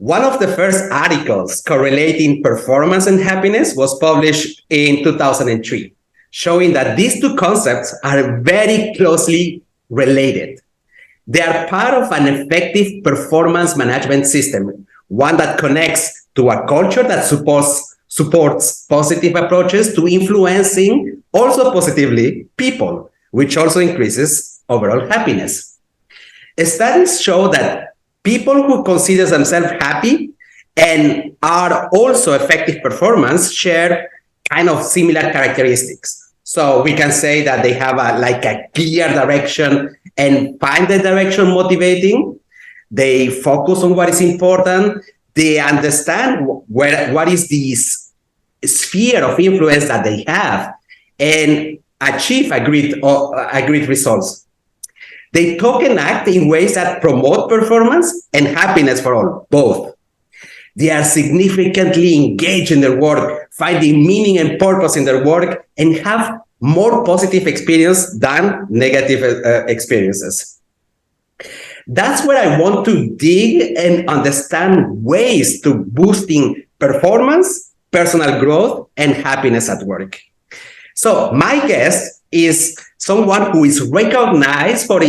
One of the first articles correlating performance and happiness was published in 2003, showing that these two concepts are very closely related. They are part of an effective performance management system, one that connects to a culture that supports positive approaches to influencing also positively people, which also increases overall happiness. Studies show that people who consider themselves happy and are also effective performance share kind of similar characteristics. So we can say that they have a clear direction and find the direction motivating. They focus on what is important. They understand what is this sphere of influence that they have and achieve agreed results. They talk and act in ways that promote performance and happiness for all, both. They are significantly engaged in their work, finding meaning and purpose in their work, and have more positive experience than negative experiences. That's where I want to dig and understand ways to boosting performance, personal growth, and happiness at work. So my guest is someone who is recognized for her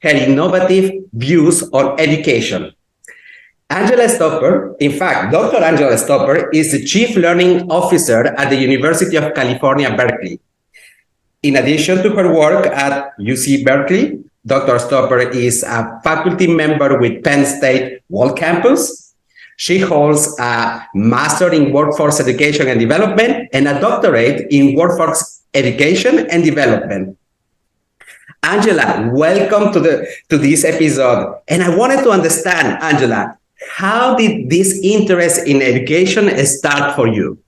innovative views on education. Angela Stopper, in fact, Dr. Angela Stopper is the Chief Learning Officer at the University of California, Berkeley. In addition to her work at UC Berkeley, Dr. Stopper is a faculty member with Penn State World Campus. She holds a Master in Workforce Education and Development and a doctorate in Workforce Education and Development. Angela, welcome to this episode. And I wanted to understand, Angela, how did this interest in education start for you?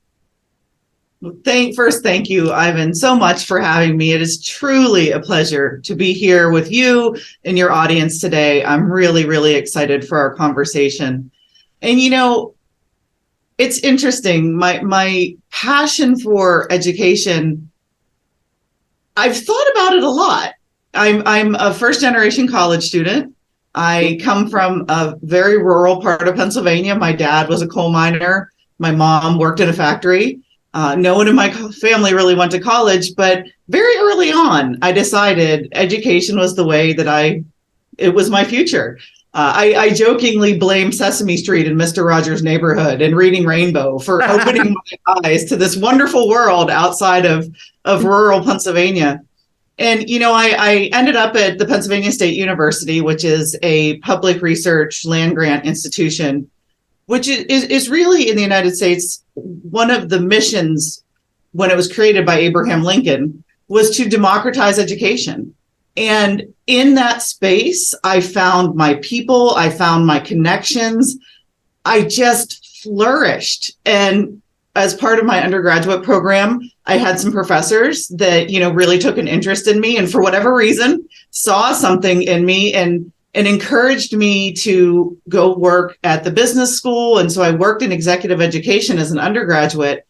First, thank you, Ivan, so much for having me. It is truly a pleasure to be here with you and your audience today. I'm really, really excited for our conversation. And, you know, it's interesting. My passion for education, I've thought about it a lot. I'm a first-generation college student. I come from a very rural part of Pennsylvania. My dad was a coal miner. My mom worked in a factory. No one in my family really went to college, but very early on, I decided education was the way that it was my future. I jokingly blame Sesame Street and Mr. Rogers' Neighborhood and Reading Rainbow for opening my eyes to this wonderful world outside of rural Pennsylvania. And, you know, I ended up at the Pennsylvania State University, which is a public research land grant institution, which is really in the United States, one of the missions when it was created by Abraham Lincoln was to democratize education. And in that space, I found my people, I found my connections. I just flourished. And as part of my undergraduate program, I had some professors that, you know, really took an interest in me and for whatever reason saw something in me and encouraged me to go work at the business school. And so I worked in executive education as an undergraduate,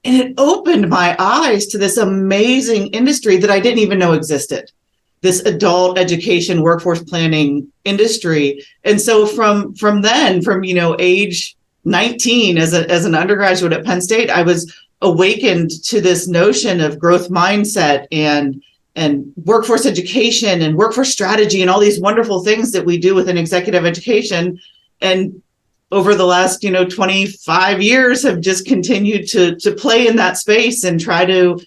and it opened my eyes to this amazing industry that I didn't even know existed, this adult education workforce planning industry. And so from then, you know, age 19 as an undergraduate at Penn State, I was awakened to this notion of growth mindset and workforce education and workforce strategy and all these wonderful things that we do within executive education. And over the last, 25 years have just continued to play in that space and try to,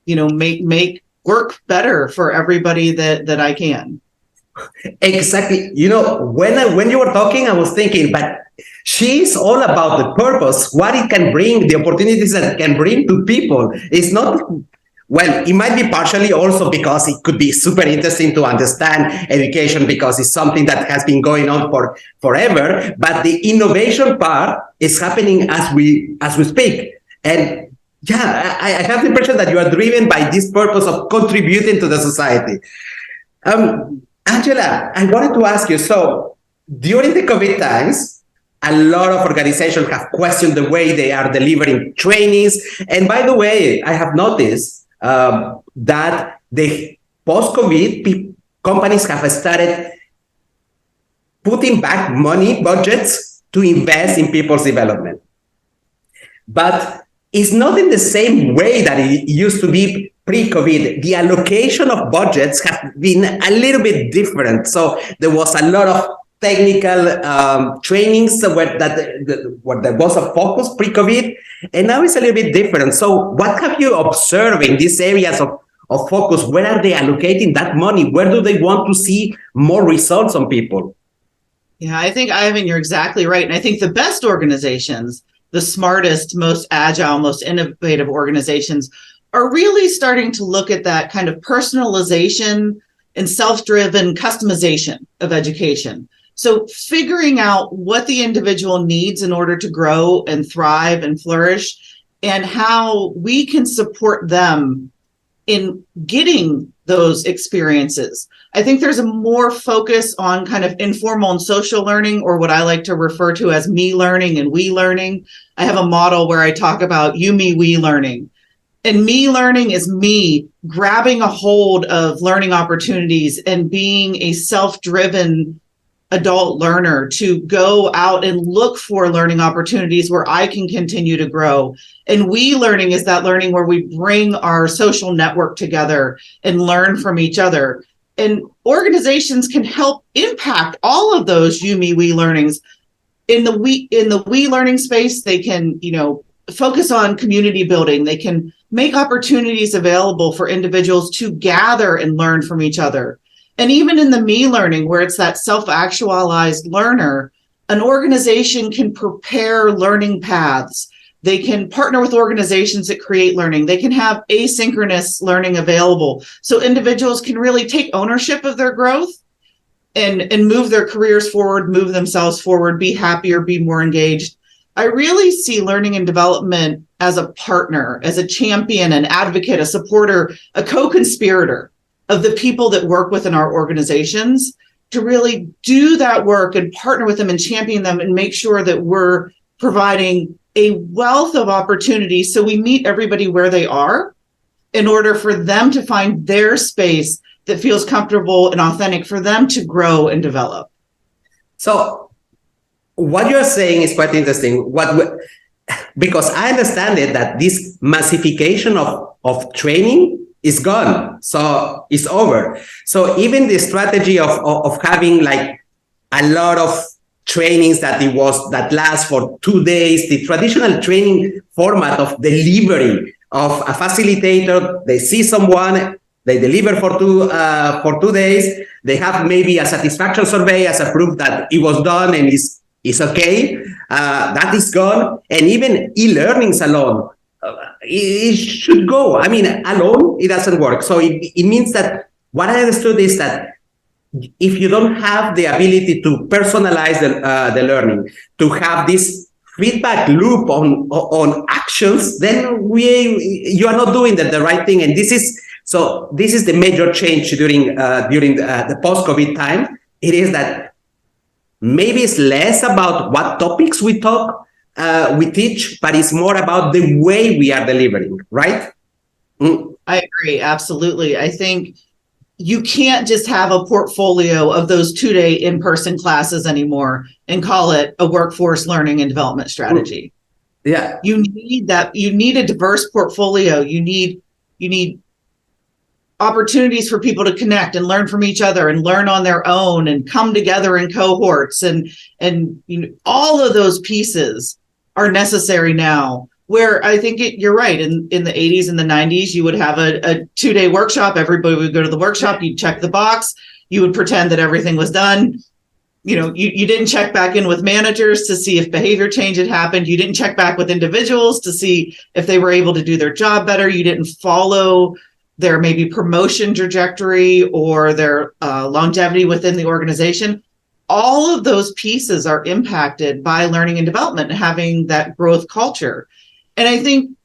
make work better for everybody that I can. Exactly. When you were talking, I was thinking, but she's all about the purpose, what it can bring, the opportunities that it can bring to people. It's not, well, it might be partially also because it could be super interesting to understand education because it's something that has been going on for forever. But the innovation part is happening as we speak. And yeah, I have the impression that you are driven by this purpose of contributing to the society. Angela, I wanted to ask you, so during the COVID times, a lot of organizations have questioned the way they are delivering trainings. And by the way, I have noticed that the post-COVID companies have started putting back money budgets to invest in people's development. But it's not in the same way that it used to be pre-COVID. The allocation of budgets has been a little bit different. So there was a lot of technical trainings where there was a focus pre-COVID, and now it's a little bit different. So what have you observed in these areas of focus? Where are they allocating that money? Where do they want to see more results on people? Yeah, I think, Ivan, you're exactly right. And I think the best organizations, the smartest, most agile, most innovative organizations are really starting to look at that kind of personalization and self-driven customization of education. So figuring out what the individual needs in order to grow and thrive and flourish, and how we can support them in getting those experiences. I think there's a more focus on kind of informal and social learning, or what I like to refer to as me learning and we learning. I have a model where I talk about you, me, we learning. And me learning is me grabbing a hold of learning opportunities and being a self-driven adult learner to go out and look for learning opportunities where I can continue to grow. And we learning is that learning where we bring our social network together and learn from each other. And organizations can help impact all of those you, me, we learnings. In the we learning space, they can, focus on community building. They can make opportunities available for individuals to gather and learn from each other. And even in the me learning, where it's that self-actualized learner, an organization can prepare learning paths. They can partner with organizations that create learning. They can have asynchronous learning available. So individuals can really take ownership of their growth and move their careers forward, move themselves forward, be happier, be more engaged. I really see learning and development as a partner, as a champion, an advocate, a supporter, a co-conspirator of the people that work within our organizations, to really do that work and partner with them and champion them and make sure that we're providing a wealth of opportunities so we meet everybody where they are in order for them to find their space that feels comfortable and authentic for them to grow and develop. So what you're saying is quite interesting. Because I understand it that this massification of training is gone. So it's over. So even the strategy of having like a lot of trainings that last for 2 days, the traditional training format of delivery of a facilitator, they see someone, they deliver for 2 days, they have maybe a satisfaction survey as a proof that it was done and it's okay. That is gone. And even e-learnings alone, it should go. I mean, alone, it doesn't work. So it means that what I understood is that if you don't have the ability to personalize the learning, to have this feedback loop on actions, then you are not doing the right thing. And this is the major change during the post-COVID time. It is that maybe it's less about what topics we teach, but it's more about the way we are delivering, right? I agree, absolutely. I think you can't just have a portfolio of those 2-day in-person classes anymore and call it a workforce learning and development strategy. Yeah. You need that. You need a diverse portfolio. You need opportunities for people to connect and learn from each other and learn on their own and come together in cohorts, and all of those pieces are necessary now. Where I think you're right, in the 80s and the 90s, you would have a 2-day workshop. Everybody would go to the workshop. You'd check the box. You would pretend that everything was done. You didn't check back in with managers to see if behavior change had happened. You didn't check back with individuals to see if they were able to do their job better. You didn't follow their maybe promotion trajectory or their longevity within the organization. All of those pieces are impacted by learning and development and having that growth culture. And I think,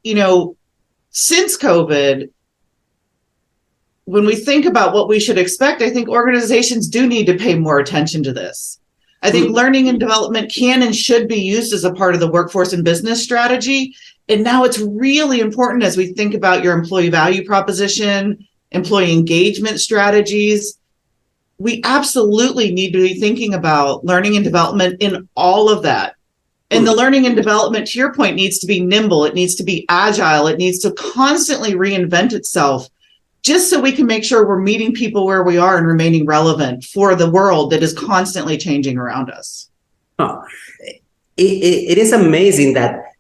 since COVID, when we think about what we should expect, I think organizations do need to pay more attention to this. I think learning and development can and should be used as a part of the workforce and business strategy. And now it's really important as we think about your employee value proposition, employee engagement strategies. We absolutely need to be thinking about learning and development in all of that. And the learning and development, to your point, needs to be nimble. It needs to be agile. It needs to constantly reinvent itself, just so we can make sure we're meeting people where we are and remaining relevant for the world that is constantly changing around us. Oh, it is amazing that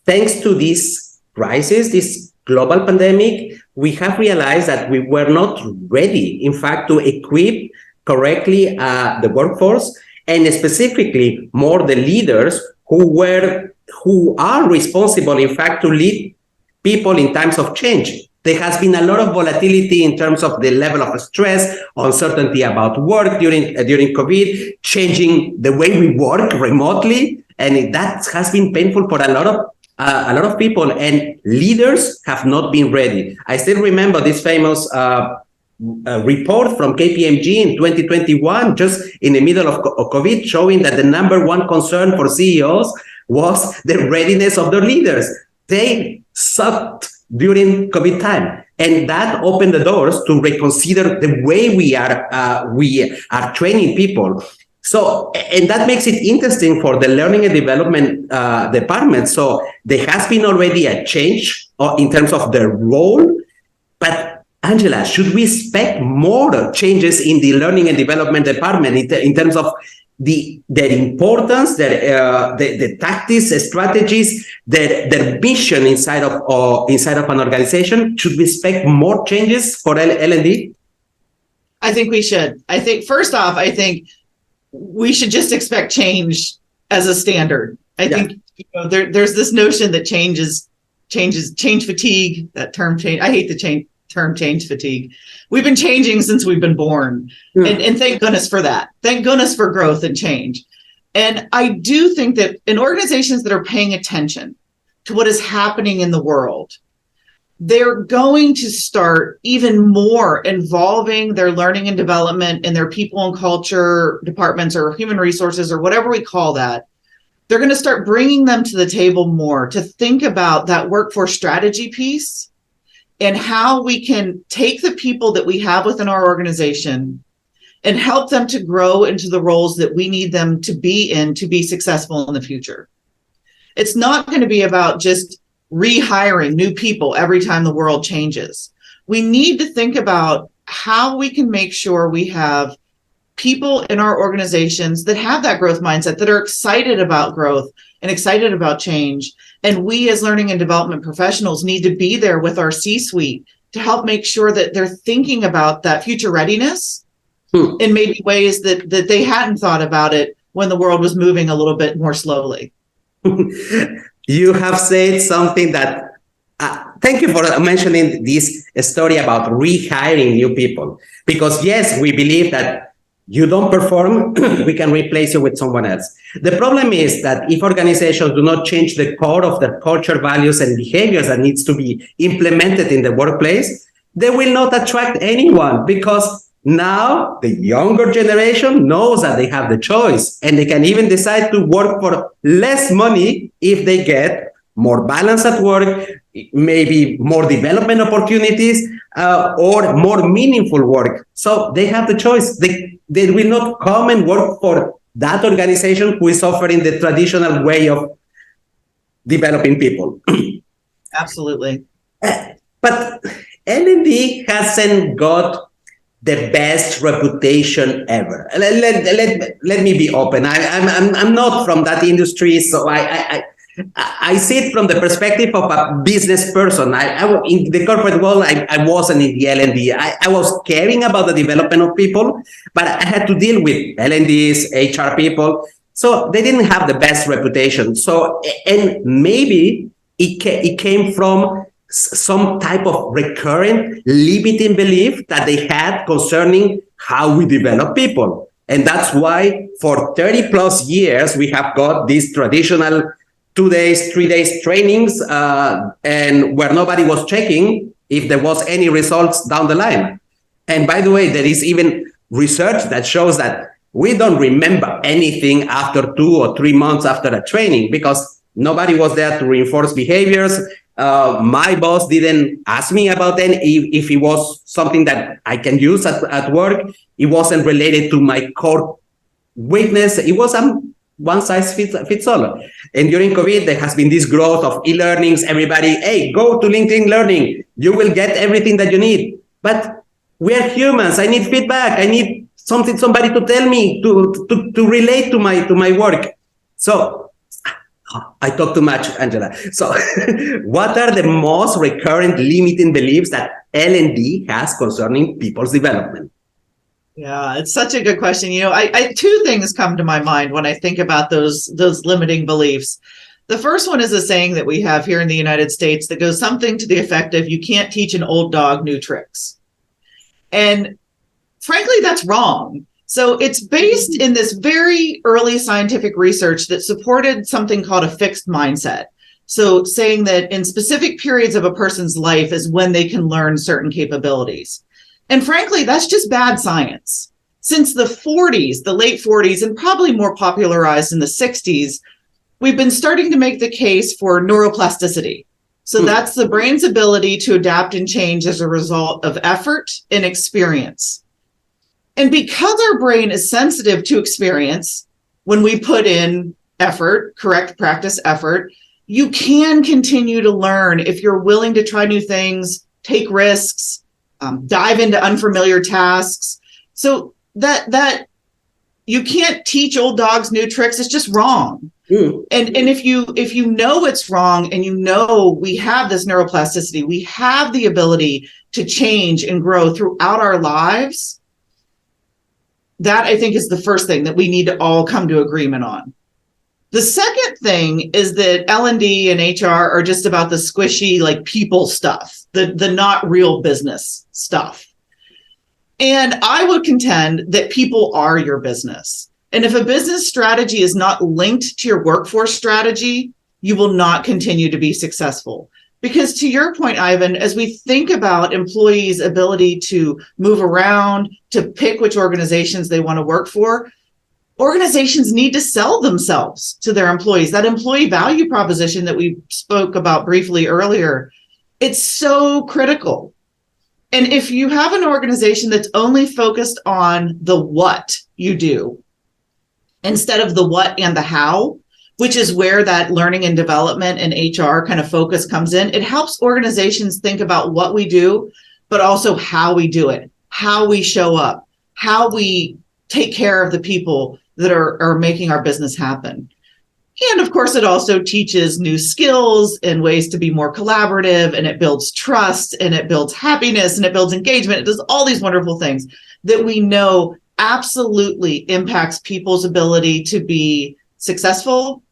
thanks to this crisis, this global pandemic, we have realized that we were not ready, in fact, to equip correctly the workforce, and specifically more the leaders who are responsible, in fact, to lead people in times of change. There has been a lot of volatility in terms of the level of stress, uncertainty about work during COVID, changing the way we work remotely, and that has been painful for a lot of people. And leaders have not been ready. I still remember this famous report from KPMG in 2021, just in the middle of COVID, showing that the number one concern for CEOs was the readiness of their leaders. They sucked during COVID time, and that opened the doors to reconsider the way we are training people. So, and that makes it interesting for the learning and development department. So there has been already a change in terms of their role, but Angela, should we expect more changes in the learning and development department in terms of their importance, the tactics, strategies, their vision inside of an organization? Should we expect more changes for L&D? I think we should. I think first off, we should just expect change as a standard. I think there's this notion that change fatigue. That term change. I hate the term change fatigue. We've been changing since we've been born. And thank goodness for that. Thank goodness for growth and change. And I do think that in organizations that are paying attention to what is happening in the world, they're going to start even more involving their learning and development in their people and culture departments or human resources or whatever we call that. They're going to start bringing them to the table more to think about that workforce strategy piece and how we can take the people that we have within our organization and help them to grow into the roles that we need them to be in to be successful in the future. It's not going to be about just rehiring new people every time the world changes. We need to think about how we can make sure we have people in our organizations that have that growth mindset, that are excited about growth and excited about change. And we as learning and development professionals need to be there with our C-suite to help make sure that they're thinking about that future readiness in maybe ways that they hadn't thought about it when the world was moving a little bit more slowly. You have said something that, thank you for mentioning this story about rehiring new people. Because yes, we believe that you don't perform, we can replace you with someone else. The problem is that if organizations do not change the core of their culture, values, and behaviors that needs to be implemented in the workplace, they will not attract anyone, because now the younger generation knows that they have the choice, and they can even decide to work for less money if they get more balance at work, maybe more development opportunities, or more meaningful work. So they have the choice. They will not come and work for that organization who is offering the traditional way of developing people. Absolutely. But L&D hasn't got the best reputation ever. Let me be open. I'm not from that industry, so I see it from the perspective of a business person. I in the corporate world, I wasn't in the L&D. I was caring about the development of people, but I had to deal with L&Ds, HR people. So they didn't have the best reputation. So, and maybe it came from some type of recurrent limiting belief that they had concerning how we develop people. And that's why for 30 plus years, we have got these traditional 2 days, 3 days trainings, and where nobody was checking if there was any results down the line. And by the way, there is even research that shows that we don't remember anything after 2 or 3 months after a training, because nobody was there to reinforce behaviors. My boss didn't ask me about if it was something that I can use at work. It wasn't related to my core weakness. It was one size fits all. And during COVID, there has been this growth of e-learnings. Everybody, hey, go to LinkedIn Learning. You will get everything that you need. But we are humans. I need feedback. I need somebody to tell me to relate to my work. So I talk too much, Angela. So what are the most recurrent limiting beliefs that L&D has concerning people's development? Yeah, it's such a good question. I two things come to my mind when I think about those limiting beliefs. The first one is a saying that we have here in the United States that goes something to the effect of, you can't teach an old dog new tricks. And frankly, that's wrong. So it's based in this very early scientific research that supported something called a fixed mindset. So saying that in specific periods of a person's life is when they can learn certain capabilities. And frankly, that's just bad science. Since the 40s, the late 40s, and probably more popularized in the 60s, we've been starting to make the case for neuroplasticity. So that's the brain's ability to adapt and change as a result of effort and experience. And because our brain is sensitive to experience, when we put in effort, correct practice effort, you can continue to learn if you're willing to try new things, take risks, dive into unfamiliar tasks. So that you can't teach old dogs new tricks. It's just wrong. And if you know it's wrong, and we have this neuroplasticity, we have the ability to change and grow throughout our lives. That, I think, is the first thing that we need to all come to agreement on. The second thing is that L&D and HR are just about the squishy, like, people stuff, the not real business stuff. And I would contend that people are your business. And if a business strategy is not linked to your workforce strategy, you will not continue to be successful. Because to your point, Ivan, as we think about employees' ability to move around, to pick which organizations they want to work for, organizations need to sell themselves to their employees. That employee value proposition that we spoke about briefly earlier, it's so critical. And if you have an organization that's only focused on the what you do, instead of the what and the how, which is where that learning and development and HR kind of focus comes in, it helps organizations think about what we do, but also how we do it, how we show up, how we take care of the people that are making our business happen. And of course, it also teaches new skills and ways to be more collaborative, and it builds trust, and it builds happiness, and it builds engagement. It does all these wonderful things that we know absolutely impacts people's ability to be successful,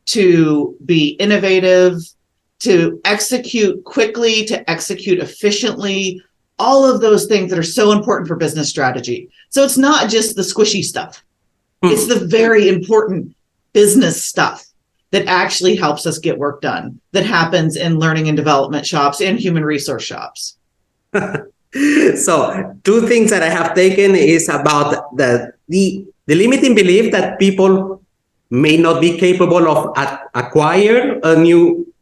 to be innovative, to execute quickly, to execute efficiently, all of those things that are so important for business strategy. So it's not just the squishy stuff. It's the very important business stuff that actually helps us get work done, that happens in learning and development shops and human resource shops. So two things that I have taken is about the limiting belief that people may not be capable of acquire a new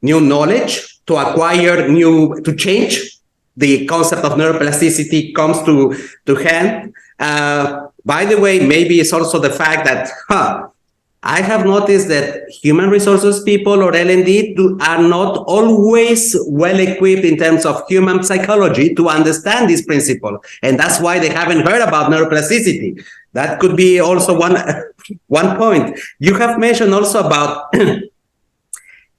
knowledge, to change. The concept of neuroplasticity comes to hand. By the way, maybe it's also the fact that I have noticed that human resources people or L&D are not always well equipped in terms of human psychology to understand this principle. And that's why they haven't heard about neuroplasticity. That could be also one point. You have mentioned also about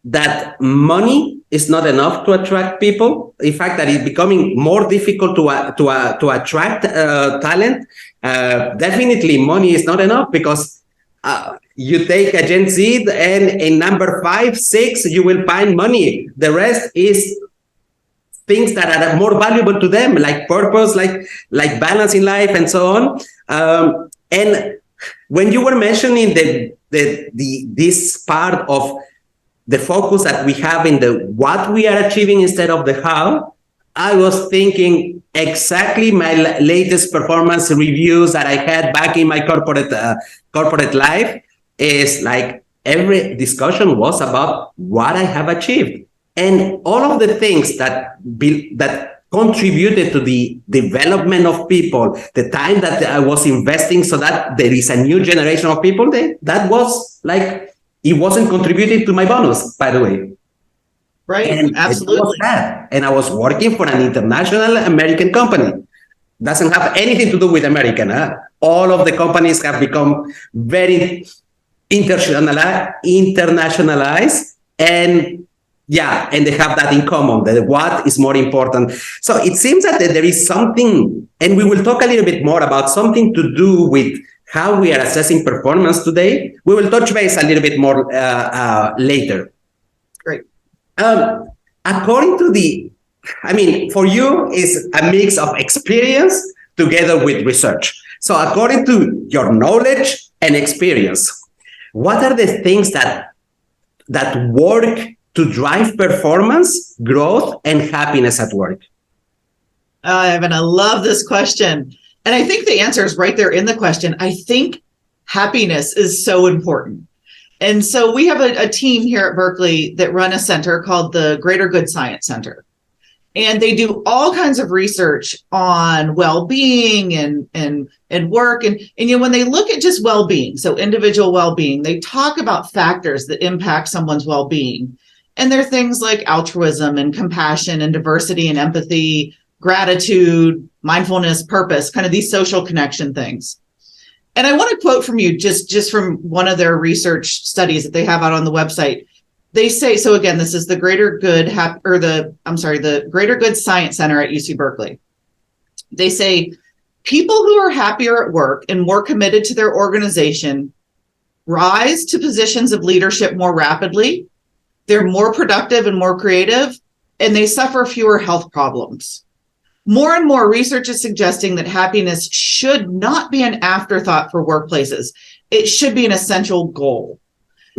that money is not enough to attract people. In fact, that it's becoming more difficult to attract talent. Definitely money is not enough, because you take a Gen Z and in number 5, 6, you will find money. The rest is things that are more valuable to them, like purpose, like balance in life, and so on. And when you were mentioning this part of the focus that we have in the what we are achieving instead of the how, I was thinking exactly my latest performance reviews that I had back in my corporate life is like every discussion was about what I have achieved. And all of the things that contributed to the development of people, the time that I was investing so that there is a new generation of people, that was like, it wasn't contributing to my bonus, by the way. Right, and absolutely. It was that. And I was working for an international American company. Doesn't have anything to do with American. Huh? All of the companies have become very internationalized, and and they have that in common, that what is more important. So it seems that there is something, and we will talk a little bit more about something to do with how we are assessing performance today. We will touch base a little bit more later. Great. According to for you, is a mix of experience together with research. So according to your knowledge and experience, what are the things that work to drive performance, growth, and happiness at work? Evan, I love this question. And I think the answer is right there in the question. I think happiness is so important. And so we have a team here at Berkeley that run a center called the Greater Good Science Center. And they do all kinds of research on well-being and work. And when they look at just well-being, so individual well-being, they talk about factors that impact someone's well-being. And they're things like altruism and compassion and diversity and empathy, gratitude, mindfulness, purpose, kind of these social connection things. And I want to quote from you just from one of their research studies that they have out on the website. They say, so again, this is the Greater Good the Greater Good Science Center at UC Berkeley. They say people who are happier at work and more committed to their organization rise to positions of leadership more rapidly. They're more productive and more creative, and they suffer fewer health problems. More and more research is suggesting that happiness should not be an afterthought for workplaces. It should be an essential goal.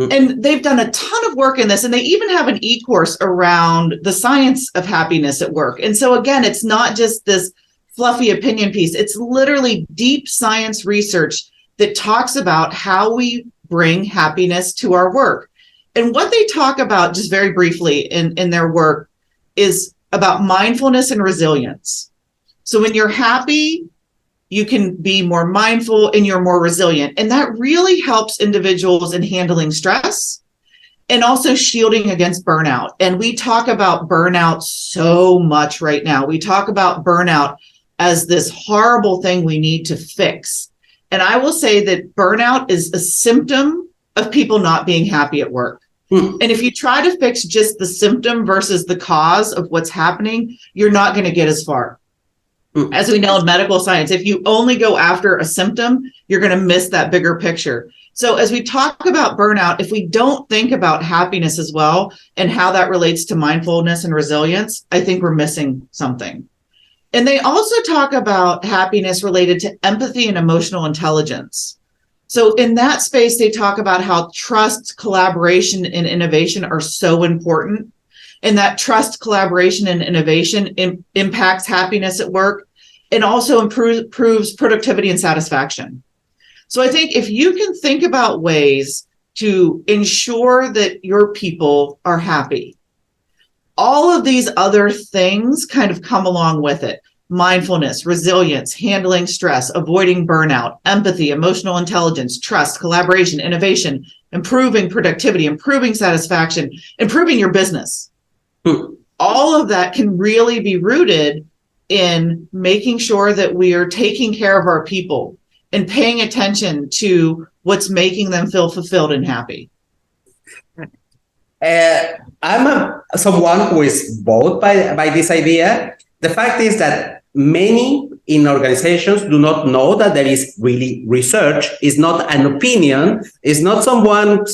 And they've done a ton of work in this, and they even have an e-course around the science of happiness at work. And so again, it's not just this fluffy opinion piece. It's literally deep science research that talks about how we bring happiness to our work. And what they talk about, just very briefly in their work, is about mindfulness and resilience. So when you're happy, you can be more mindful and you're more resilient. And that really helps individuals in handling stress and also shielding against burnout. And we talk about burnout so much right now. We talk about burnout as this horrible thing we need to fix. And I will say that burnout is a symptom of people not being happy at work. And if you try to fix just the symptom versus the cause of what's happening, you're not going to get as far. As we know in medical science, if you only go after a symptom, you're going to miss that bigger picture. So as we talk about burnout, if we don't think about happiness as well and how that relates to mindfulness and resilience, I think we're missing something. And they also talk about happiness related to empathy and emotional intelligence. So in that space, they talk about how trust, collaboration, and innovation are so important. And that trust, collaboration, and innovation impacts happiness at work and also improves productivity and satisfaction. So I think if you can think about ways to ensure that your people are happy, all of these other things kind of come along with it. Mindfulness, resilience, handling stress, avoiding burnout, empathy, emotional intelligence, trust, collaboration, innovation, improving productivity, improving satisfaction, improving your business. All of that can really be rooted in making sure that we are taking care of our people and paying attention to what's making them feel fulfilled and happy. I'm someone who is both by this idea. The fact is that many in organizations do not know that there is really research. It's not an opinion. It's not someone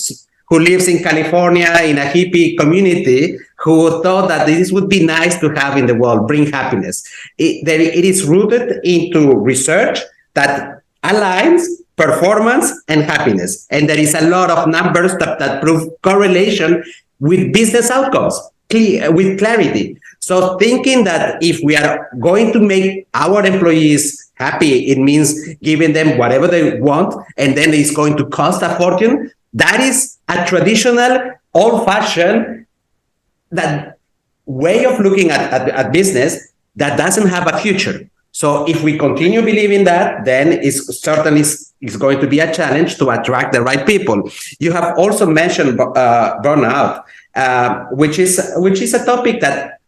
who lives in California in a hippie community who thought that this would be nice to have in the world, bring happiness. It is rooted into research that aligns performance and happiness. And there is a lot of numbers that prove correlation with business outcomes, with clarity. So thinking that if we are going to make our employees happy, it means giving them whatever they want, and then it's going to cost a fortune. That is a traditional, old-fashioned that way of looking at business that doesn't have a future. So if we continue believing that, then it's certainly is going to be a challenge to attract the right people. You have also mentioned burnout, which is a topic that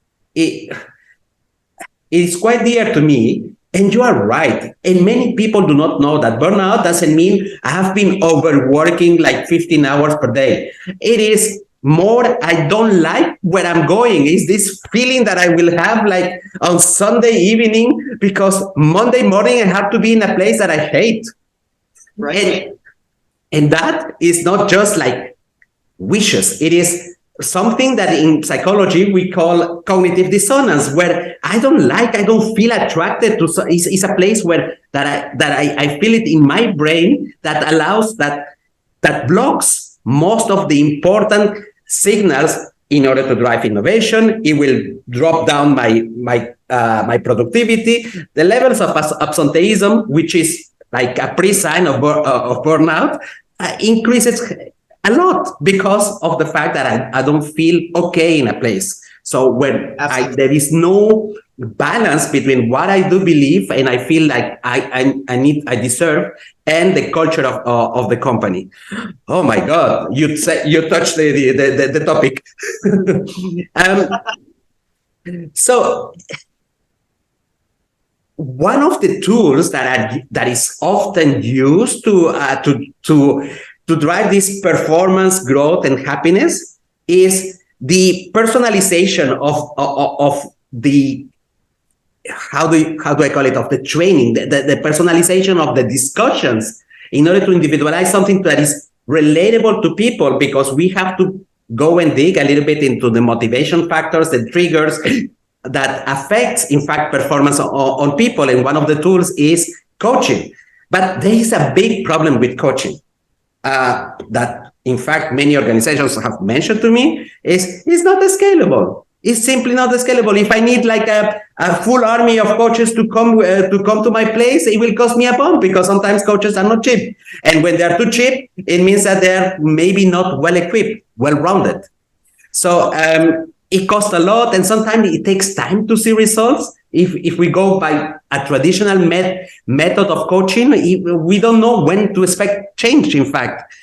is quite dear to me. And you are right. And many people do not know that burnout doesn't mean I have been overworking like 15 hours per day. It is more, I don't like where I'm going. Is this feeling that I will have like on Sunday evening because Monday morning I have to be in a place that I hate. Right. And that is not just like wishes. It is something that in psychology we call cognitive dissonance, where I don't feel attracted to. It's a place where I feel it in my brain that allows that blocks most of the important signals in order to drive innovation. It will drop down my productivity. The levels of absenteeism, which is like a pre-sign of burnout, increases a lot because of the fact that I don't feel okay in a place. So when there is no balance between what I do believe and I feel like I deserve, and the culture of the company. Oh my God, you touched the topic. So one of the tools that is often used to drive this performance, growth, and happiness is the personalization of the how do I call it, of the training, the personalization of the discussions in order to individualize something that is relatable to people, because we have to go and dig a little bit into the motivation factors, the triggers that affects, in fact, performance on people. And one of the tools is coaching. But there is a big problem with coaching. That in fact many organizations have mentioned to me is not scalable. It's simply not scalable. If I need like a full army of coaches to come to my place, it will cost me a bomb, because sometimes coaches are not cheap, and when they're too cheap, it means that they're maybe not well equipped, well rounded. So it costs a lot, and sometimes it takes time to see results. If we go by a traditional method of coaching, we don't know when to expect change, in fact.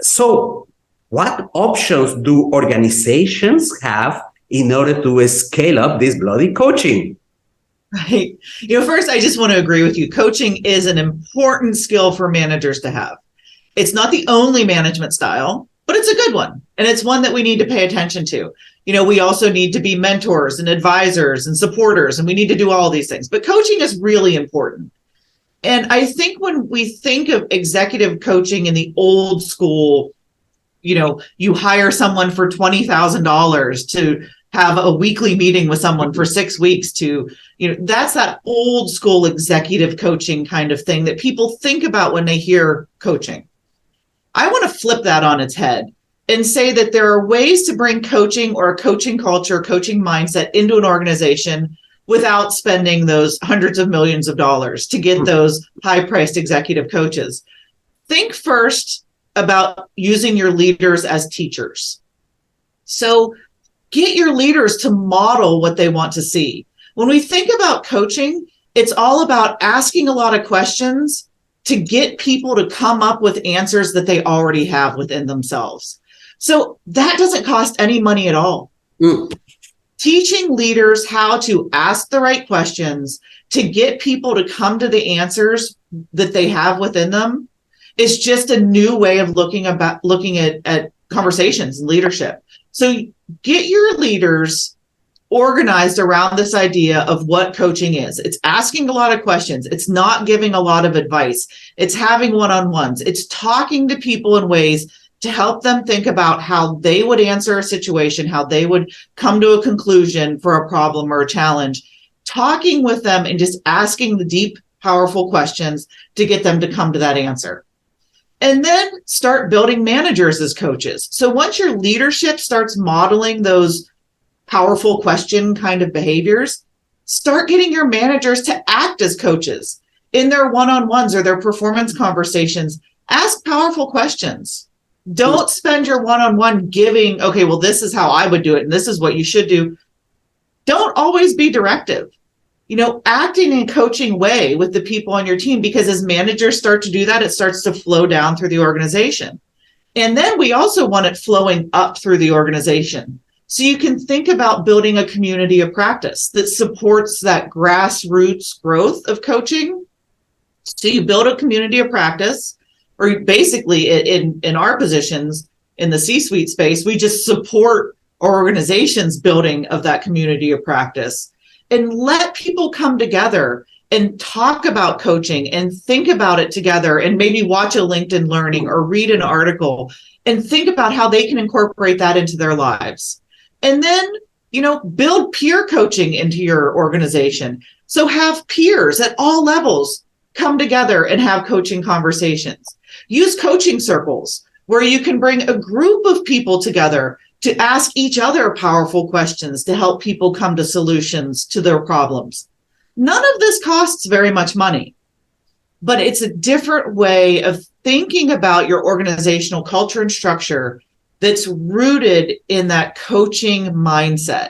So what options do organizations have in order to scale up this bloody coaching? Right. First, I just want to agree with you. Coaching is an important skill for managers to have. It's not the only management style, but it's a good one. And it's one that we need to pay attention to. We also need to be mentors and advisors and supporters, and we need to do all these things. But coaching is really important. And I think when we think of executive coaching in the old school, you hire someone for $20,000 to have a weekly meeting with someone for 6 weeks that's that old school executive coaching kind of thing that people think about when they hear coaching. I want to flip that on its head and say that there are ways to bring coaching or a coaching culture, coaching mindset into an organization without spending those hundreds of millions of dollars to get those high-priced executive coaches. Think first about using your leaders as teachers. So get your leaders to model what they want to see. When we think about coaching, it's all about asking a lot of questions to get people to come up with answers that they already have within themselves. So that doesn't cost any money at all. Teaching leaders how to ask the right questions to get people to come to the answers that they have within them is just a new way of looking at conversations and leadership. So get your leaders organized around this idea of what coaching is. It's asking a lot of questions. It's not giving a lot of advice. It's having one-on-ones. It's talking to people in ways to help them think about how they would answer a situation, how they would come to a conclusion for a problem or a challenge. Talking with them and just asking the deep, powerful questions to get them to come to that answer. And then start building managers as coaches. So once your leadership starts modeling those powerful question kind of behaviors, start getting your managers to act as coaches in their one-on-ones or their performance conversations. Ask powerful questions. Don't spend your one-on-one giving, okay, well, this is how I would do it, and this is what you should do. Don't always be directive. Acting in a coaching way with the people on your team, because as managers start to do that, it starts to flow down through the organization. And then we also want it flowing up through the organization. So you can think about building a community of practice that supports that grassroots growth of coaching. So you build a community of practice, or basically in our positions in the C-suite space, we just support our organization's building of that community of practice, and let people come together and talk about coaching and think about it together, and maybe watch a LinkedIn Learning or read an article and think about how they can incorporate that into their lives. And then, build peer coaching into your organization. So have peers at all levels come together and have coaching conversations. Use coaching circles where you can bring a group of people together to ask each other powerful questions to help people come to solutions to their problems. None of this costs very much money, but it's a different way of thinking about your organizational culture and structure that's rooted in that coaching mindset.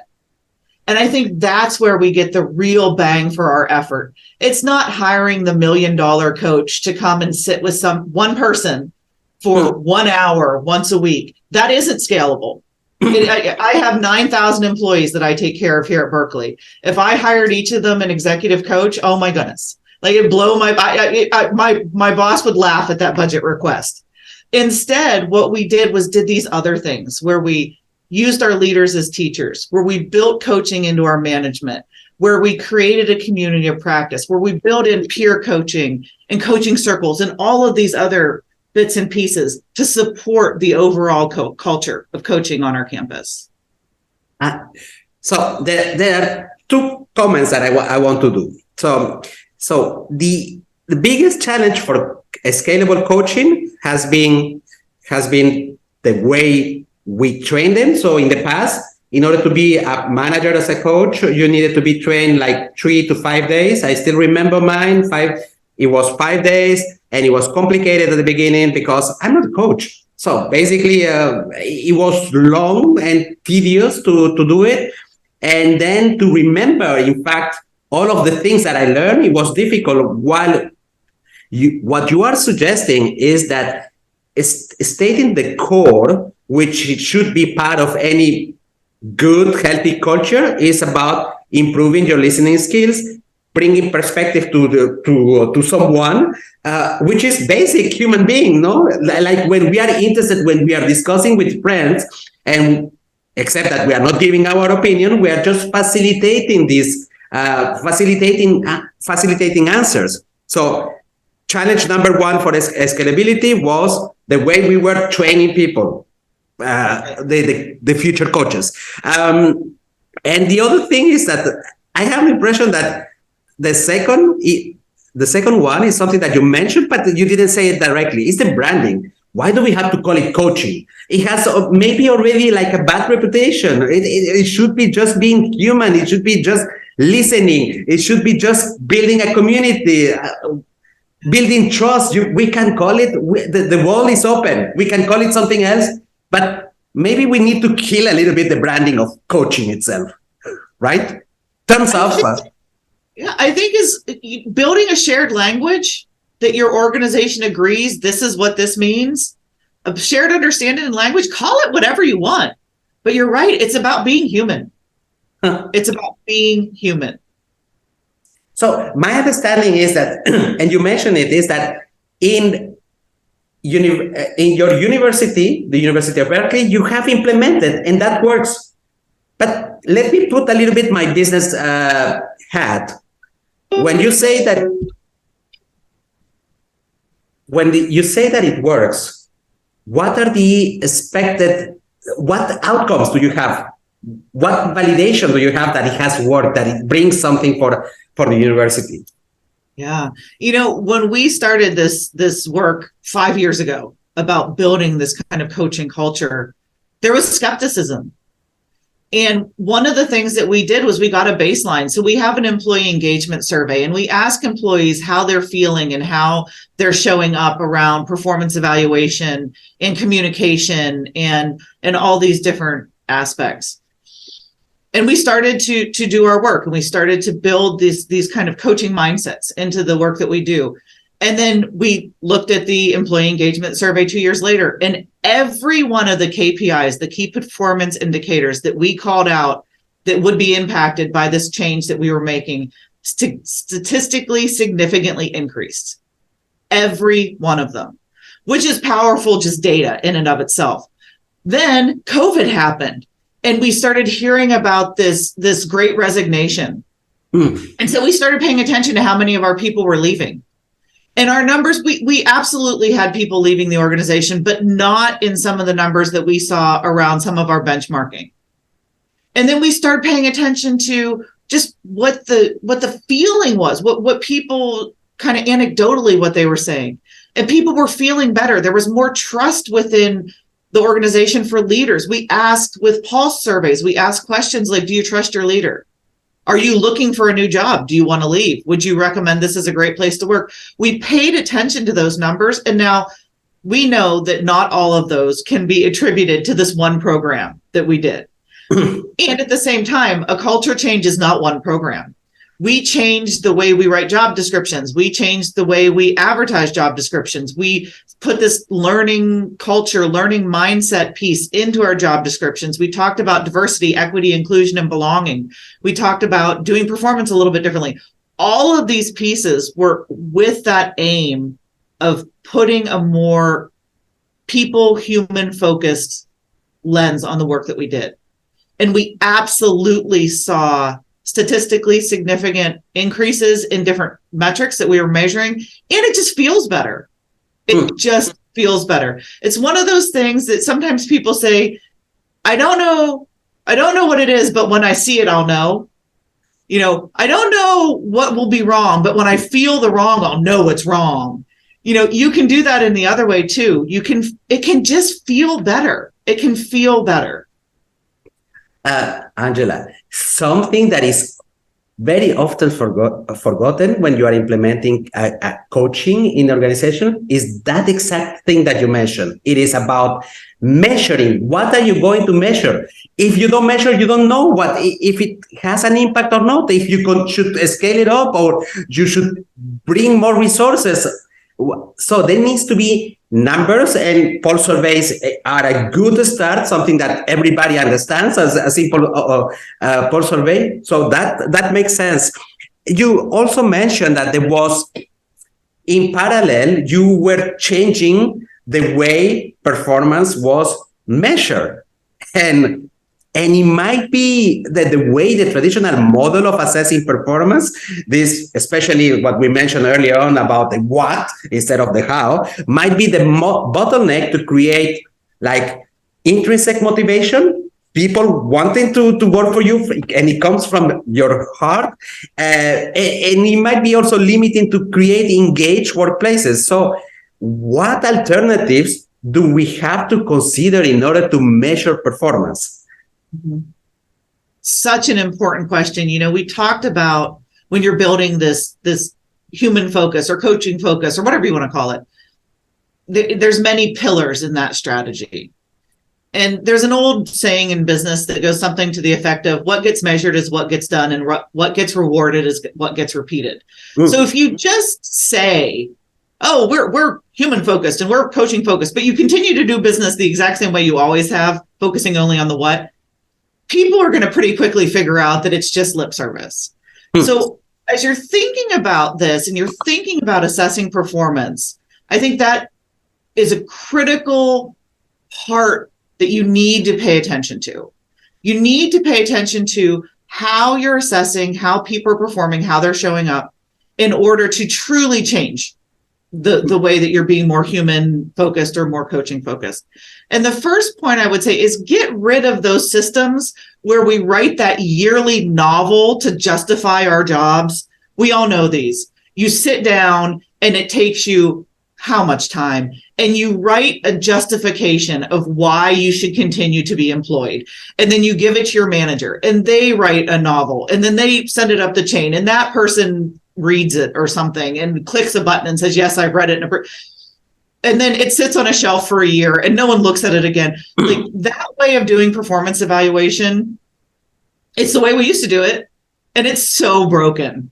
And I think that's where we get the real bang for our effort. It's not hiring the $1 million coach to come and sit with one person for 1 hour once a week. That isn't scalable. I have 9,000 employees that I take care of here at Berkeley. If I hired each of them an executive coach, oh my goodness, it'd blow my boss would laugh at that budget request. Instead, what we did these other things where we used our leaders as teachers, where we built coaching into our management, where we created a community of practice, where we built in peer coaching and coaching circles and all of these other bits and pieces to support the overall culture of coaching on our campus. So there are two comments that I want to do. So the biggest challenge for scalable coaching has been the way we train them. So in the past, in order to be a manager as a coach, you needed to be trained like 3 to 5 days. I still remember mine. It was 5 days. And it was complicated at the beginning because I'm not a coach. So basically, it was long and tedious to do it. And then to remember, in fact, all of the things that I learned, it was difficult. While what you are suggesting is that stating the core, which it should be part of any good, healthy culture, is about improving your listening skills, bringing perspective to someone, which is basic human being, no? Like when we are interested, when we are discussing with friends, and except that we are not giving our opinion, we are just facilitating this, facilitating answers. So challenge number one for scalability was the way we were training people, the future coaches. And the other thing is that I have the impression that the second one is something that you mentioned, but you didn't say it directly. It's the branding. Why do we have to call it coaching? It has maybe already like a bad reputation. It should be just being human. It should be just listening. It should be just building a community, building trust. We can call it, the world is open. We can call it something else, but maybe we need to kill a little bit the branding of coaching itself, right? Thumbs up. Yeah, I think is building a shared language that your organization agrees this is what this means, a shared understanding and language. Call it whatever you want, but you're right. It's about being human. It's about being human. So my understanding is that, and you mentioned it, is that in your university, the University of Berkeley, you have implemented, and that works. But let me put a little bit my business hat. When you say that, you say that it works, what are the expected? What outcomes do you have? What validation do you have that it has worked? That it brings something for the university? Yeah, when we started this work 5 years ago about building this kind of coaching culture, there was skepticism. And one of the things that we did was we got a baseline. So we have an employee engagement survey, and we ask employees how they're feeling and how they're showing up around performance evaluation and communication and all these different aspects. And we started to do our work, and we started to build these kind of coaching mindsets into the work that we do. And then we looked at the employee engagement survey 2 years later, and every one of the KPIs, the key performance indicators that we called out that would be impacted by this change that we were making, statistically significantly increased. Every one of them, which is powerful, just data in and of itself. Then COVID happened, and we started hearing about this great resignation. And so we started paying attention to how many of our people were leaving. And our numbers, we absolutely had people leaving the organization, but not in some of the numbers that we saw around some of our benchmarking. And then we started paying attention to just what the feeling was, what people kind of anecdotally what they were saying. And people were feeling better. There was more trust within the organization for leaders. We asked with pulse surveys, we asked questions like, do you trust your leader? Are you looking for a new job? Do you want to leave? Would you recommend this as a great place to work? We paid attention to those numbers. And now we know that not all of those can be attributed to this one program that we did. And at the same time, a culture change is not one program. We changed the way we write job descriptions. We changed the way we advertise job descriptions. We put this learning culture, learning mindset piece into our job descriptions. We talked about diversity, equity, inclusion, and belonging. We talked about doing performance a little bit differently. All of these pieces were with that aim of putting a more people, human-focused lens on the work that we did. And we absolutely saw statistically significant increases in different metrics that we were measuring, and it just feels better. It just feels better. It's one of those things that sometimes people say, I don't know what it is, but when I see it, I'll know. I don't know what will be wrong, but when I feel the wrong, I'll know what's wrong. You can do that in the other way too. It can just feel better. It can feel better. Angela, something that is very often forgotten when you are implementing a coaching in the organization is that exact thing that you mentioned. It is about measuring. What are you going to measure? If you don't measure, you don't know if it has an impact or not, if you should scale it up or you should bring more resources. So there needs to be numbers, and pulse surveys are a good start, something that everybody understands as a simple pulse survey. So that makes sense. You also mentioned that there was, in parallel, you were changing the way performance was measured. And it might be that the way the traditional model of assessing performance, this, especially what we mentioned earlier on about the what instead of the how, might be the bottleneck to create like intrinsic motivation, people wanting to work for you, and it comes from your heart. And it might be also limiting to create engaged workplaces. So what alternatives do we have to consider in order to measure performance? Such an important question. We talked about when you're building this human focus or coaching focus or whatever you want to call it, there's many pillars in that strategy. And there's an old saying in business that goes something to the effect of what gets measured is what gets done, and what gets rewarded is what gets repeated. So if you just say, oh, we're human focused and we're coaching focused, but you continue to do business the exact same way you always have, focusing only on the what, people are going to pretty quickly figure out that it's just lip service. So as you're thinking about this and you're thinking about assessing performance, I think that is a critical part that you need to pay attention to. You need to pay attention to how you're assessing, how people are performing, how they're showing up in order to truly change the way that you're being more human focused or more coaching focused. And the first point I would say is get rid of those systems where we write that yearly novel to justify our jobs. We all know these. You sit down and it takes you how much time? And you write a justification of why you should continue to be employed. And then you give it to your manager and they write a novel and then they send it up the chain and that person reads it or something and clicks a button and says, yes, I've read it. And then it sits on a shelf for a year and no one looks at it again. Like that way of doing performance evaluation It's the way we used to do it, and it's so broken.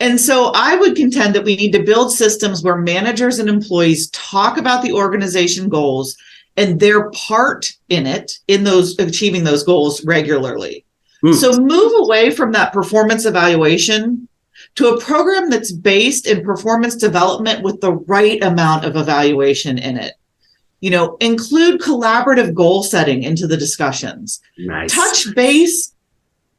And so I would contend that we need to build systems where managers and employees talk about the organization goals and their part in it, in those achieving those goals regularly. So move away from that performance evaluation to a program that's based in performance development with the right amount of evaluation in it. Include collaborative goal setting into the discussions. Nice. Touch base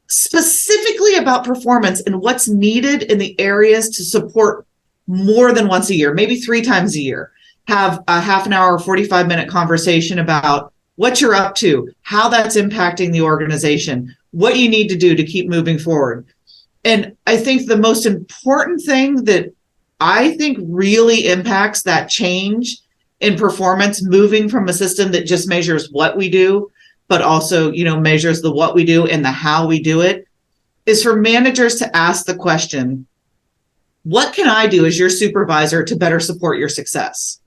specifically about performance and what's needed in the areas to support more than once a year, maybe 3 times a year. Have a half an hour or 45-minute conversation about what you're up to, how that's impacting the organization, what you need to do to keep moving forward. And I think the most important thing that I think really impacts that change in performance, moving from a system that just measures what we do, but also, measures the what we do and the how we do it, is for managers to ask the question, what can I do as your supervisor to better support your success?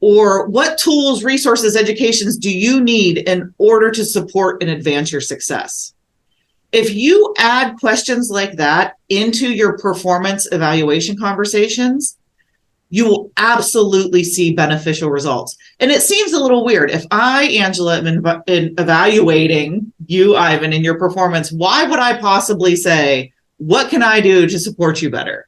Or what tools, resources, educations do you need in order to support and advance your success? If you add questions like that into your performance evaluation conversations, you will absolutely see beneficial results. And it seems a little weird. If I, Angela, am evaluating you, Ivan, in your performance, why would I possibly say, what can I do to support you better?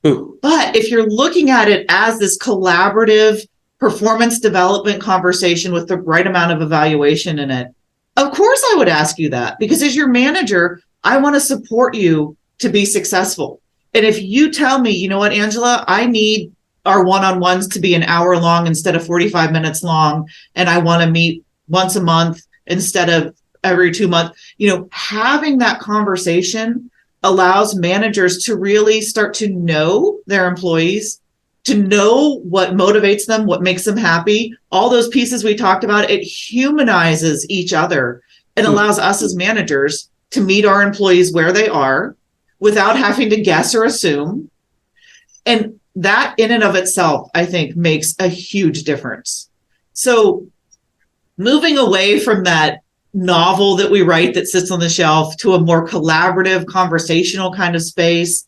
But if you're looking at it as this collaborative performance development conversation with the right amount of evaluation in it, of course I would ask you that, because as your manager, I want to support you to be successful. And if you tell me, you know what, Angela, I need our one-on-ones to be an hour long instead of 45 minutes long, and I want to meet once a month instead of every 2 months, having that conversation allows managers to really start to know their employees, to know what motivates them, what makes them happy, all those pieces we talked about. It humanizes each other and allows us as managers to meet our employees where they are without having to guess or assume. And that in and of itself, I think, makes a huge difference. So moving away from that novel that we write that sits on the shelf to a more collaborative, conversational kind of space,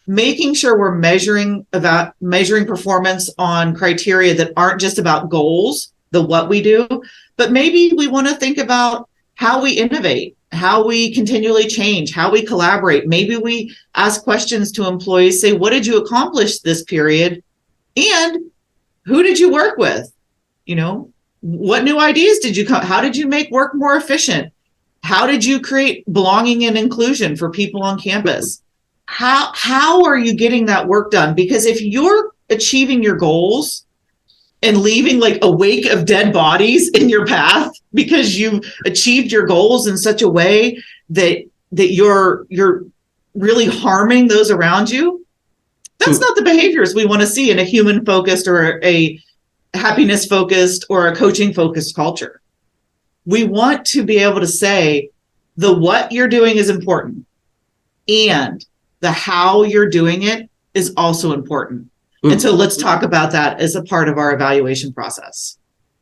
making sure we're measuring performance on criteria that aren't just about goals, the what we do, but maybe we want to think about how we innovate, how we continually change, how we collaborate. Maybe we ask questions to employees, say, what did you accomplish this period? And who did you work with? What new ideas did you come? How did you make work more efficient? How did you create belonging and inclusion for people on campus? How are you getting that work done? Because if you're achieving your goals and leaving like a wake of dead bodies in your path because you achieved your goals in such a way that you're really harming those around you, that's not the behaviors we want to see in a human focused or a happiness focused or a coaching focused culture. We want to be able to say the what you're doing is important and the how you're doing it is also important. And so let's talk about that as a part of our evaluation process.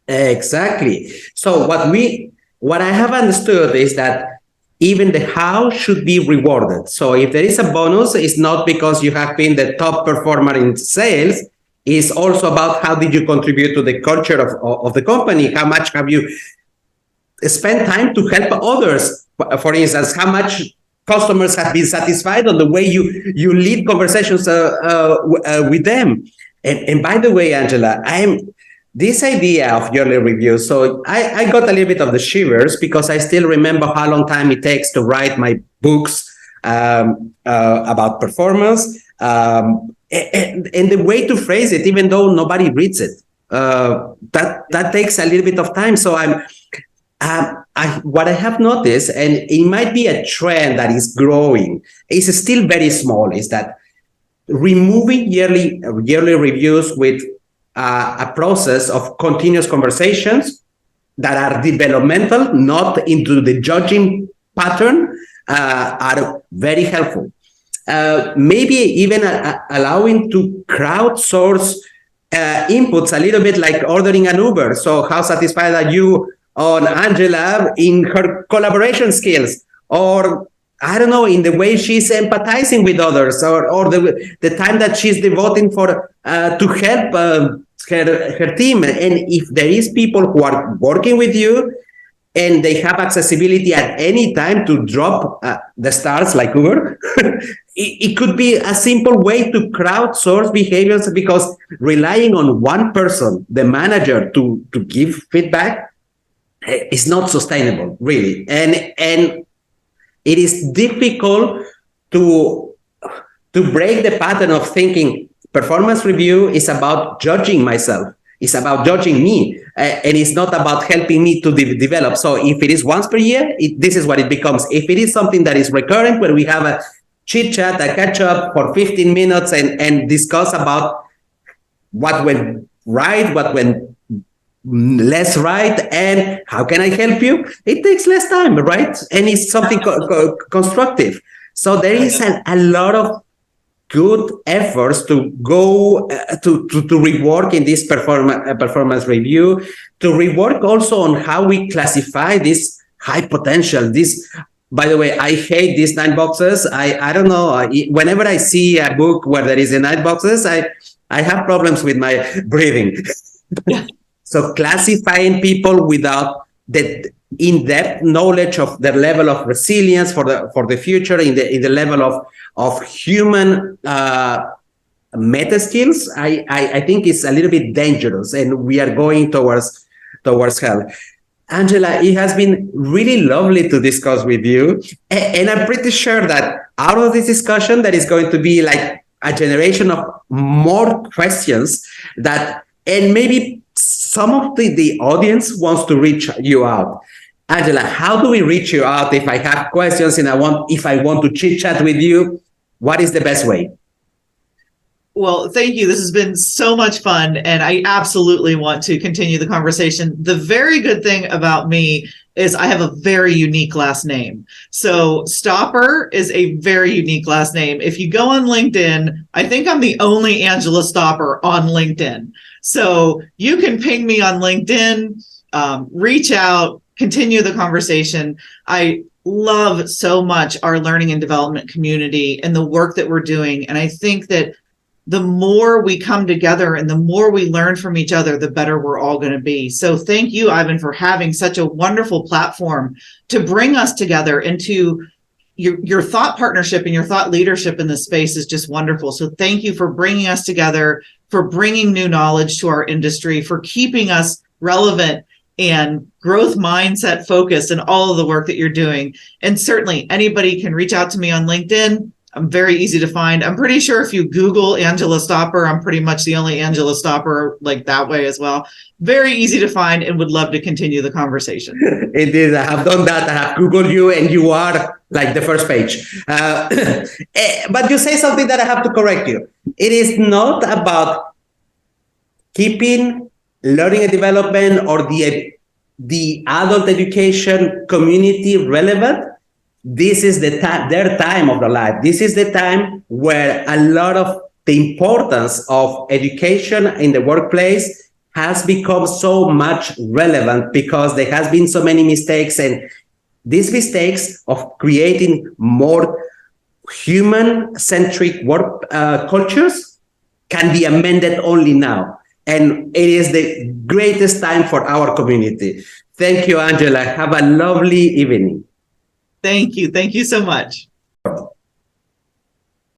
Exactly. So what I have understood is that even the how should be rewarded. So if there is a bonus, it's not because you have been the top performer in sales. It's also about how did you contribute to the culture of the company? How much have you spent time to help others? For instance, how much customers have been satisfied on the way you lead conversations with them. And by the way, Angela, this idea of yearly reviews. So I got a little bit of the shivers because I still remember how long time it takes to write my books about performance. And the way to phrase it, even though nobody reads it, that takes a little bit of time. So what I have noticed, and it might be a trend that is growing, is still very small, is that removing yearly reviews with a process of continuous conversations that are developmental, not into the judging pattern, are very helpful. Maybe even allowing to crowdsource inputs a little bit like ordering an Uber. So how satisfied are you on Angela in her collaboration skills? or I don't know, in the way she's empathizing with others, or the time that she's devoting for to help her team. And if there is people who are working with you and they have accessibility at any time to drop the stars like Uber, it could be a simple way to crowdsource behaviors, because relying on one person, the manager, to give feedback is not sustainable, really. And it is difficult to break the pattern of thinking performance review is about judging myself. It's about judging me, and it's not about helping me to develop. So if it is once per year, this is what it becomes. If it is something that is recurrent, where we have a chit chat, a catch up for 15 minutes and discuss about what went right, what went less right, and how can I help you? It takes less time, right? And it's something constructive. So there is a lot of good efforts to go to rework in this performance review, to rework also on how we classify this high potential. This, by the way, I hate these 9 boxes. I don't know. Whenever I see a book where there is a 9 boxes, I have problems with my breathing. Yeah. So classifying people without the in-depth knowledge of their level of resilience for the future, in the level of human meta skills, I think it's a little bit dangerous, and we are going towards hell. Angela, it has been really lovely to discuss with you, and I'm pretty sure that out of this discussion, there is going to be like a generation of more questions that, and maybe some of the audience wants to reach you out. Angela, how do we reach you out if I have questions and if I want to chit chat with you? What is the best way? Well, thank you. This has been so much fun, and I absolutely want to continue the conversation. The very good thing about me is I have a very unique last name. So Stopper is a very unique last name. If you go on LinkedIn, I think I'm the only Angela Stopper on LinkedIn. So you can ping me on LinkedIn, reach out, continue the conversation. I love so much our learning and development community and the work that we're doing. And I think that the more we come together and the more we learn from each other, the better we're all going to be. So thank you, Ivan, for having such a wonderful platform to bring us together into your thought partnership, and your thought leadership in this space is just wonderful. So thank you for bringing us together, for bringing new knowledge to our industry, for keeping us relevant and growth mindset focused in all of the work that you're doing. And certainly anybody can reach out to me on LinkedIn. I'm very easy to find. I'm pretty sure if you Google Angela Stopper, I'm pretty much the only Angela Stopper like that way as well. Very easy to find, and would love to continue the conversation. Indeed, I have done that. I have Googled you, and you are like the first page. But you say something that I have to correct you. It is not about keeping learning and development or the adult education community relevant. This is the time, their time of their life. This is the time where a lot of the importance of education in the workplace has become so much relevant, because there has been so many mistakes, and these mistakes of creating more human-centric work cultures can be amended only now. And it is the greatest time for our community. Thank you, Angela. Have a lovely evening. Thank you. Thank you so much.